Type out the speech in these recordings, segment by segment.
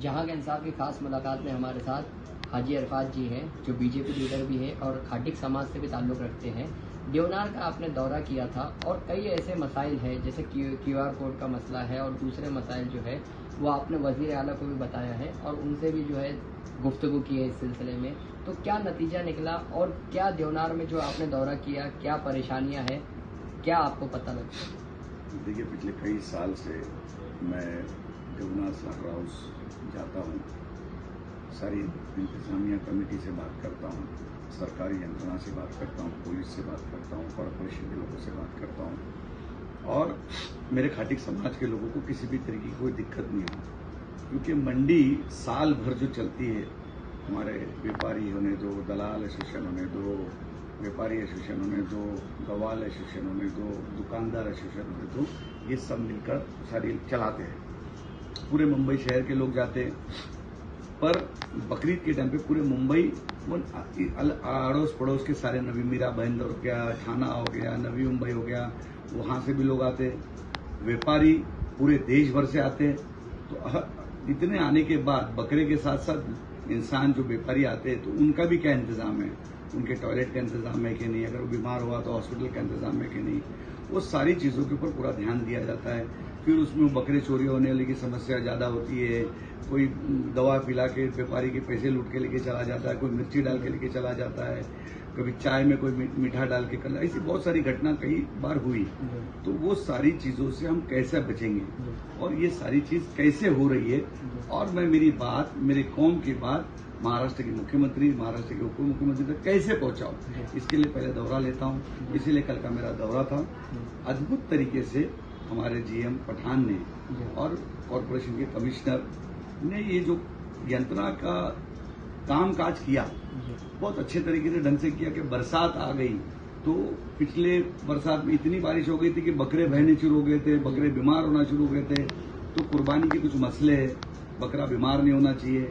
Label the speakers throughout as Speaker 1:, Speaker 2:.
Speaker 1: जहांगीर साहब की खास मुलाकात में हमारे साथ हाजी अरफात जी हैं, जो बीजेपी लीडर भी हैं और खाटिक समाज से भी ताल्लुक़ रखते हैं। देवनार का आपने दौरा किया था और कई ऐसे मसाइल हैं, जैसे QR कोड का मसला है और दूसरे मसाइल जो है वो आपने वज़ीर आला को भी बताया है और उनसे भी जो है गुफ्तगू की है इस सिलसिले में। तो क्या नतीजा निकला और क्या देवनार में जो आपने दौरा किया, क्या परेशानियाँ हैं, क्या आपको पता लगा?
Speaker 2: देखिए, पिछले कई साल से मैं देवनार स्लाटर हाउस जाता हूँ, सारी इंतजामिया कमेटी से बात करता हूँ, सरकारी यंत्रणा से बात करता हूँ, पुलिस से बात करता हूँ, कॉरपोरेशन के लोगों से बात करता हूँ और मेरे खाटिक समाज के लोगों को किसी भी तरीके की कोई दिक्कत नहीं हो, क्योंकि मंडी साल भर जो चलती है, हमारे व्यापारी होने दो, दलाल एसोसिएशन होने दो, व्यापारी एसोसिएशन होने दो, गवाल एसोसिएशन होने दो, दुकानदार एसोसिएशन होने दो, ये सब मिलकर सारी चलाते हैं। पूरे मुंबई शहर के लोग जाते हैं, पर बकरीद के टाइम पे पूरे मुंबई अड़ोस पड़ोस के सारे नवी मीरा बंद हो गया, ठाना हो गया, नवी मुंबई हो गया, वहां से भी लोग आते। व्यापारी पूरे देश भर से आते। तो इतने आने के बाद बकरे के साथ साथ इंसान जो व्यापारी आते हैं, तो उनका भी क्या इंतजाम है, उनके टॉयलेट का इंतजाम है कि नहीं, अगर वो बीमार हुआ तो हॉस्पिटल का इंतजाम है कि नहीं, वो सारी चीजों के ऊपर पूरा ध्यान दिया जाता है। फिर उसमें बकरे चोरी होने वाली की समस्या ज्यादा होती है, कोई दवा पिला के व्यापारी के पैसे लूट के लेके चला जाता है, कोई मिर्ची डाल के लेके चला जाता है, कभी चाय में कोई मीठा डाल के कर, ऐसी बहुत सारी घटना कई बार हुई। तो वो सारी चीजों से हम कैसे बचेंगे और ये सारी चीज कैसे हो रही है, और मैं मेरी कौम की बात महाराष्ट्र के मुख्यमंत्री, महाराष्ट्र के उप मुख्यमंत्री तक कैसे पहुंचाऊं, इसके लिए पहले दौरा लेता हूं। इसीलिए कल का मेरा दौरा था। अद्भुत तरीके से हमारे GM पठान ने और कॉरपोरेशन के कमिश्नर ने ये जो यंत्रणा का कामकाज किया, बहुत अच्छे तरीके से ढंग से किया कि बरसात आ गई तो पिछले बरसात में इतनी बारिश हो गई थी कि बकरे बहने शुरू हो गए थे, बकरे बीमार होना शुरू हो गए थे। तो कुर्बानी के कुछ मसले हैं, बकरा बीमार नहीं होना चाहिए,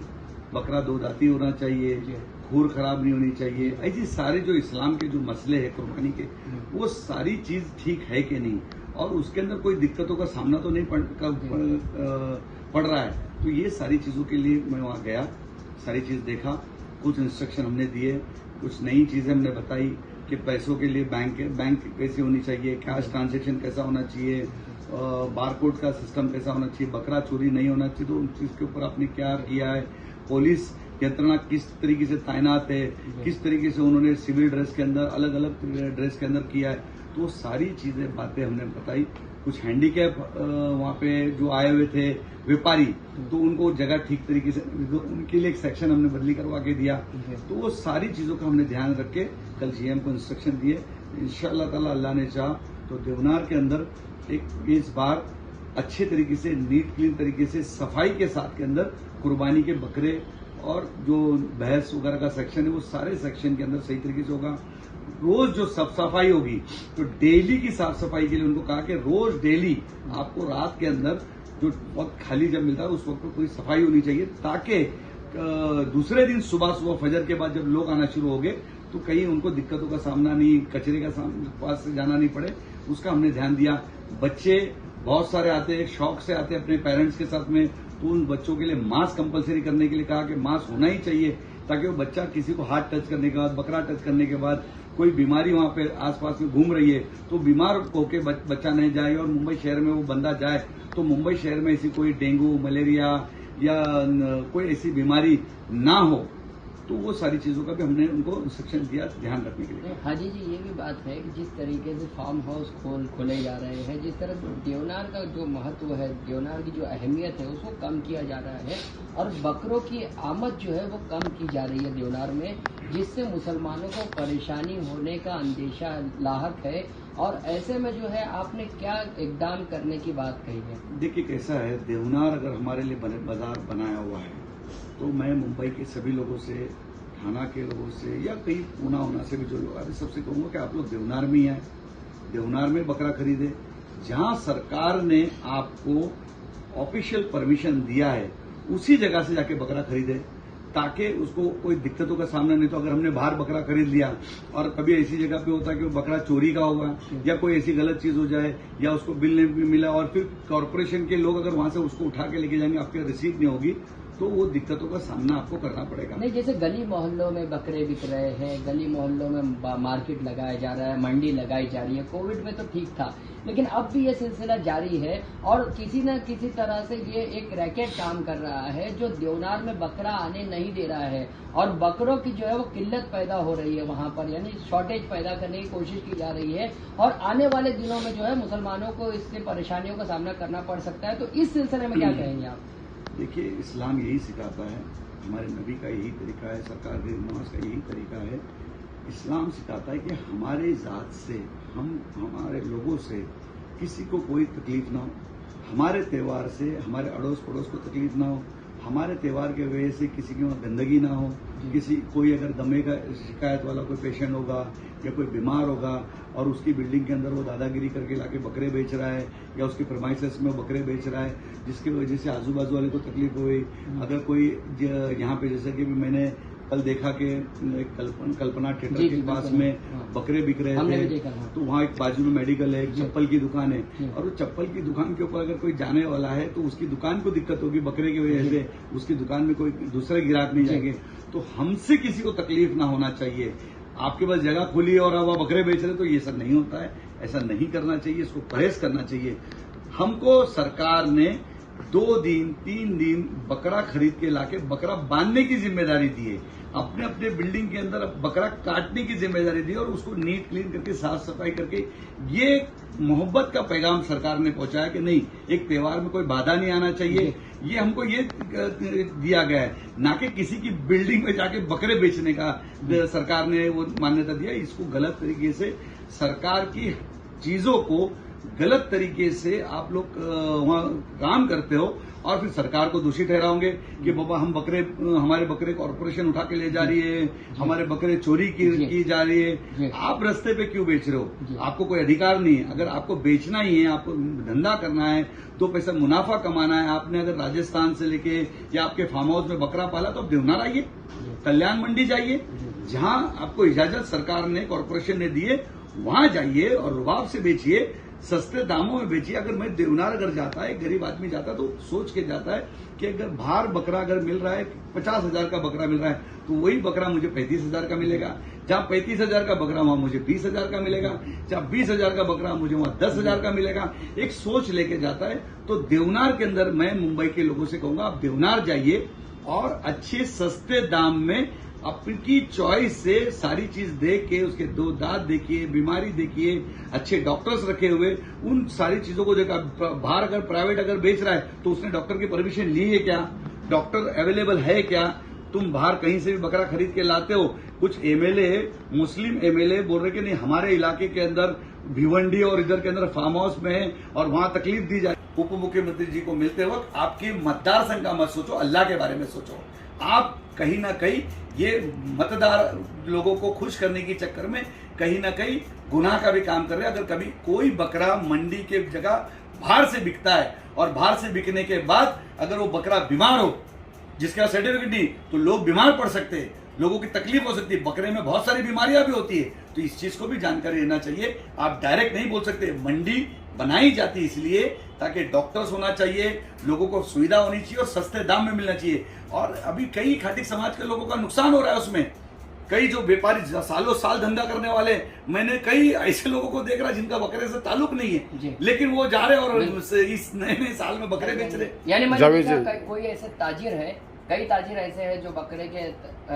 Speaker 2: बकरा दो दांती होना चाहिए, खूर खराब नहीं होनी चाहिए, ऐसी सारे जो इस्लाम के जो मसले हैं कुर्बानी के, वो सारी चीज ठीक है कि नहीं, और उसके अंदर कोई दिक्कतों का सामना तो नहीं पड़ रहा है। तो ये सारी चीजों के लिए मैं वहां गया, सारी चीज देखा, कुछ इंस्ट्रक्शन हमने दिए, कुछ नई चीजें हमने बताई कि पैसों के लिए बैंक कैसी होनी चाहिए, कैश ट्रांजैक्शन कैसा होना चाहिए, बारकोड का सिस्टम कैसा होना चाहिए, बकरा चोरी नहीं होना चाहिए। तो उन चीज के ऊपर आपने क्या किया है, पुलिस यंत्रणा किस तरीके से तैनात है, किस तरीके से उन्होंने सिविल ड्रेस के अंदर, अलग अलग ड्रेस के अंदर किया है, तो सारी चीजें बातें हमने बताई। कुछ हैंडीकैप वहां पे जो आए हुए थे व्यापारी, तो उनको जगह ठीक तरीके से, उनके लिए एक सेक्शन हमने बदली करवा के दिया। तो वो सारी चीजों का हमने ध्यान रख के कल GM को इंस्ट्रक्शन दिए। इंशाअल्लाह ताला अल्लाह ने चाहा तो देवनार के अंदर इस बार अच्छे तरीके से, नीट क्लीन तरीके से, सफाई के साथ के अंदर कुर्बानी के बकरे और जो भैंस वगैरह का सेक्शन है, वो सारे सेक्शन के अंदर सही तरीके से होगा। रोज जो साफ सफाई होगी, तो डेली की साफ सफाई के लिए उनको कहा कि रोज डेली आपको रात के अंदर जो वक्त खाली जब मिलता है उस वक्त पर पूरी सफाई होनी चाहिए, ताकि दूसरे दिन सुबह फजर के बाद जब लोग आना शुरू हो गए तो कहीं उनको दिक्कतों का सामना नहीं, कचरे का पास से जाना नहीं पड़े, उसका हमने ध्यान दिया। बच्चे बहुत सारे आते हैं, शौक से आते हैं अपने पेरेंट्स के साथ में, तो उन बच्चों के लिए मास्क कंपलसरी करने के लिए कहा कि मास्क होना ही चाहिए, ताकि वो बच्चा किसी को हाथ टच करने के बाद, बकरा टच करने के बाद कोई बीमारी वहां पे आसपास में घूम रही है तो बीमार होके बच्चा नहीं जाए, और मुंबई शहर में वो बंदा जाए तो मुंबई शहर में ऐसी कोई डेंगू, मलेरिया या कोई ऐसी बीमारी ना हो। तो वो सारी चीजों का भी हमने उनको इंस्ट्रक्शन दिया ध्यान रखने के लिए।
Speaker 1: हाजी जी, ये भी बात है कि जिस तरीके से फार्म हाउस खोले जा रहे हैं, जिस तरह देवनार का जो महत्व है, देवनार की जो अहमियत है, उसको कम किया जा रहा है और बकरों की आमद जो है वो कम की जा रही है देवनार में, जिससे मुसलमानों को परेशानी होने का अंदेशा लाहक है। और ऐसे में जो है आपने क्या इकदाम करने की बात कही है? देखिए,
Speaker 2: कैसा है, देवनार अगर हमारे लिए बाजार बनाया हुआ है, तो मैं मुंबई के सभी लोगों से, थाना के लोगों से या कई पूना से भी जो लोग आते, सबसे कहूंगा कि आप लोग देवनार में ही हैं, देवनार में बकरा खरीदे। जहां सरकार ने आपको ऑफिशियल परमिशन दिया है उसी जगह से जाके बकरा खरीदे, ताकि उसको कोई दिक्कतों का सामना नहीं। तो अगर हमने बाहर बकरा खरीद लिया और कभी ऐसी जगह पे होता है कि वो बकरा चोरी का होगा या कोई ऐसी गलत चीज हो जाए या उसको बिल नहीं मिला, और फिर कॉरपोरेशन के लोग अगर वहां से उसको उठा के लेके जाएंगे, आपकी रिसीट नहीं होगी, तो वो दिक्कतों का सामना आपको करना पड़ेगा।
Speaker 1: नहीं, जैसे गली मोहल्लों में बकरे बिक रहे हैं, गली मोहल्लों में मार्केट लगाया जा रहा है, मंडी लगाई जा रही है। कोविड में तो ठीक था, लेकिन अब भी ये सिलसिला जारी है और किसी न किसी तरह से ये एक रैकेट काम कर रहा है जो देवनार में बकरा आने नहीं दे रहा है और बकरों की जो है वो किल्लत पैदा हो रही है वहाँ पर, यानी शॉर्टेज पैदा करने की कोशिश की जा रही है और आने वाले दिनों में जो है मुसलमानों को इससे परेशानियों का सामना करना पड़ सकता है। तो इस सिलसिले में क्या कहेंगे आप?
Speaker 2: देखिए, इस्लाम यही सिखाता है, हमारे नबी का यही तरीका है, सरकार की नमाज का यही तरीका है। इस्लाम सिखाता है कि हमारे ज़ात से, हमारे लोगों से किसी को कोई तकलीफ ना हो, हमारे त्यौहार से हमारे अड़ोस पड़ोस को तकलीफ ना हो, हमारे त्यौहार के वजह से किसी की वहाँ गंदगी ना हो, कोई अगर दमे का शिकायत वाला कोई पेशेंट होगा या कोई बीमार होगा और उसकी बिल्डिंग के अंदर वो दादागिरी करके लाके बकरे बेच रहा है या उसकी प्रेमाइसेस में बकरे बेच रहा है जिसकी वजह से आजू बाजू वाले को तकलीफ हुई। अगर कोई यहाँ पे जैसे कि मैंने कल देखा कि कल्पना थिएटर के पास में बकरे बिक रहे थे, तो वहाँ एक बाजू में मेडिकल है, एक चप्पल की दुकान है और वो चप्पल की दुकान के ऊपर अगर कोई जाने वाला है तो उसकी दुकान को दिक्कत होगी बकरे की वजह से, उसकी दुकान में कोई दूसरे ग्राहक नहीं जाएंगे। तो हमसे किसी को तकलीफ ना होना चाहिए। आपके पास जगह खुली है और अब आप बकरे बेच रहे तो ये सब नहीं होता है, ऐसा नहीं करना चाहिए, इसको परहेज करना चाहिए। हमको सरकार ने 2 दिन 3 दिन बकरा खरीद के लाके बकरा बांधने की जिम्मेदारी दी है, अपने अपने बिल्डिंग के अंदर बकरा काटने की जिम्मेदारी दी और उसको नीट क्लीन करके साफ सफाई करके ये मोहब्बत का पैगाम सरकार ने पहुंचाया कि नहीं, एक त्योहार में कोई बाधा नहीं आना चाहिए। ये हमको ये दिया गया है, ना कि किसी की बिल्डिंग में जाके बकरे बेचने का सरकार ने वो मान्यता दिया। इसको गलत तरीके से सरकार की चीजों को गलत तरीके से आप लोग वहाँ काम करते हो और फिर सरकार को दोषी ठहराओगे कि बाबा हमारे बकरे कॉर्पोरेशन उठा के ले जा रही है, हमारे बकरे चोरी की जा रही है। आप रास्ते पे क्यों बेच रहे हो? आपको कोई अधिकार नहीं है। अगर आपको बेचना ही है, आपको धंधा करना है, 2 पैसा मुनाफा कमाना है, आपने अगर राजस्थान से लेके या आपके फार्म हाउस में बकरा पाला तो आप देवनार आइए, कल्याण मंडी जाइए, जहां आपको इजाजत सरकार ने, कॉर्पोरेशन ने दी है, वहां जाइए और रुबाब से बेचिए, सस्ते दामों में बेचिए। अगर मैं देवनार अगर जाता है, गरीब आदमी जाता है तो सोच के जाता है कि अगर बाहर बकरा अगर मिल रहा है 50,000 का बकरा मिल रहा है तो वही बकरा मुझे 35,000 का मिलेगा। जहाँ 35,000 का बकरा वहां मुझे 20,000 का मिलेगा, जहाँ 20,000 का बकरा मुझे वहां 10,000 का मिलेगा। एक सोच लेके जाता है। तो देवनार के अंदर मैं मुंबई के लोगों से कहूंगा, आप देवनार जाइए और अच्छे सस्ते दाम में अपनी चॉइस से सारी चीज देख के, उसके 2 दांत देखिए, बीमारी देखिए, अच्छे डॉक्टर्स रखे हुए, उन सारी चीजों को देखा। बाहर अगर प्राइवेट अगर बेच रहा है तो उसने डॉक्टर की परमिशन ली है क्या? डॉक्टर अवेलेबल है क्या? तुम बाहर कहीं से भी बकरा खरीद के लाते हो। कुछ एमएलए, मुस्लिम एमएलए बोल रहे कि नहीं, हमारे इलाके के अंदर भिवंडी और इधर के अंदर फार्म हाउस में है और वहां तकलीफ दी जाए। उप मुख्यमंत्री जी को मिलते वक्त आपके मतदार संघ का मत सोचो, अल्लाह के बारे में सोचो। आप कहीं ना कहीं ये मतदार लोगों को खुश करने के चक्कर में कहीं ना कहीं गुनाह का भी काम कर रहे हैं। अगर कभी कोई बकरा मंडी के जगह बाहर से बिकता है और बाहर से बिकने के बाद अगर वो बकरा बीमार हो, जिसका सर्टिफिकेट नहीं, तो लोग बीमार पड़ सकते हैं, लोगों की तकलीफ हो सकती है। बकरे में बहुत सारी बीमारियां भी होती है, तो इस चीज को भी जानकारी लेना चाहिए। आप डायरेक्ट नहीं बोल सकते। मंडी बनाई जाती है इसलिए ताकि डॉक्टर्स होना चाहिए, लोगों को सुविधा होनी चाहिए और सस्ते दाम में मिलना चाहिए। और अभी कई खाटिक समाज के लोगों का नुकसान हो रहा है उसमें। कई जो व्यापारी सालों साल धंधा करने वाले, मैंने कई ऐसे लोगों को देख रहा जिनका बकरे से ताल्लुक नहीं है, लेकिन वो जा रहे और इस नए साल में बकरे बेच रहे।
Speaker 1: यानी कोई ऐसे ताजिर है, कई ताजिर ऐसे हैं जो बकरे के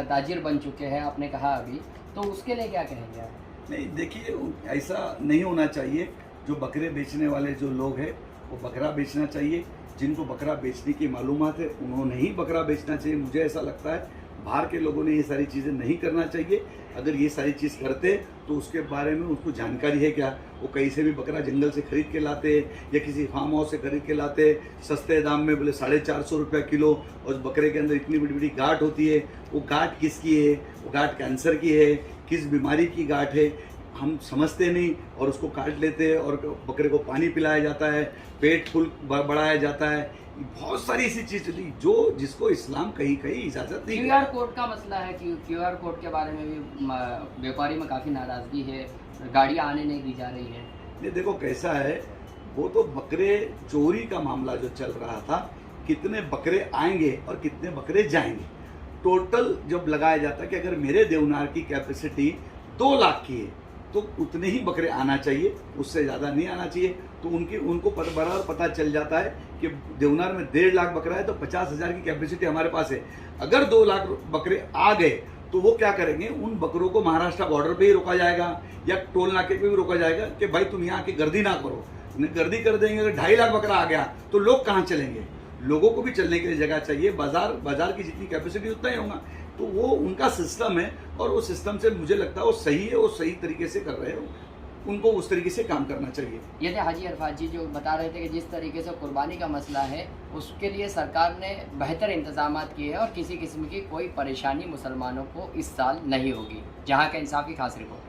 Speaker 1: ताजिर बन चुके हैं, आपने कहा अभी, तो उसके लिए क्या कहेंगे आप?
Speaker 2: नहीं, देखिए, ऐसा नहीं होना चाहिए। जो बकरे बेचने वाले जो लोग हैं वो बकरा बेचना चाहिए। जिनको बकरा बेचने की मालूमात है उन्होंने ही बकरा बेचना चाहिए। मुझे ऐसा लगता है बाहर के लोगों ने ये सारी चीज़ें नहीं करना चाहिए। अगर ये सारी चीज़ करते तो उसके बारे में उसको जानकारी है क्या? वो कहीं से भी बकरा जंगल से खरीद के लाते या किसी फार्म हाउस से खरीद के लाते, सस्ते दाम में, बोले 450 रुपया किलो। और उस बकरे के अंदर इतनी बड़ी बड़ी गांठ होती है। वो गांठ किसकी है? वो गांठ कैंसर की है, किस बीमारी की गांठ है, हम समझते नहीं और उसको काट लेते हैं और बकरे को पानी पिलाया जाता है, पेट फुल बढ़ाया जाता है। बहुत सारी ऐसी चीज जो जिसको इस्लाम कहीं कहीं इजाजत नहीं।
Speaker 1: क्यूआर कोड का मसला है कि क्यूआर कोड के बारे में भी व्यापारी में काफी नाराजगी है, गाड़ियां आने नहीं दी जा रही है।
Speaker 2: ये देखो कैसा है, वो तो बकरे चोरी का मामला जो चल रहा था कितने बकरे आएंगे और कितने बकरे जाएंगे। टोटल जब लगाया जाता है कि अगर मेरे देवनार की कैपेसिटी 2 लाख की है तो उतने ही बकरे आना चाहिए, उससे ज़्यादा नहीं आना चाहिए। तो उनको बराबर पता चल जाता है कि देवनार में 1.5 लाख बकरा है तो 50,000 की कैपेसिटी हमारे पास है। अगर 2 लाख बकरे आ गए तो वो क्या करेंगे, उन बकरों को महाराष्ट्र बॉर्डर पे ही रोका जाएगा या टोल नाके पे भी रोका जाएगा कि भाई तुम यहाँ की गर्दी ना करो। गर्दी कर देंगे, अगर 2.5 लाख बकरा आ गया तो लोग कहाँ चलेंगे? लोगों को भी चलने के लिए जगह चाहिए। बाजार की जितनी कैपेसिटी उतना ही होगा। तो वो उनका सिस्टम है और वो सिस्टम से मुझे लगता है वो सही है, वो सही तरीके से कर रहे हो, उनको उस तरीके से काम करना चाहिए।
Speaker 1: ये थे हाजी अरफात जी जो बता रहे थे कि जिस तरीके से कुर्बानी का मसला है उसके लिए सरकार ने बेहतर इंतजाम किए हैं और किसी किस्म की कोई परेशानी मुसलमानों को इस साल नहीं होगी। जहां का इंसाफ की खास रिपोर्ट।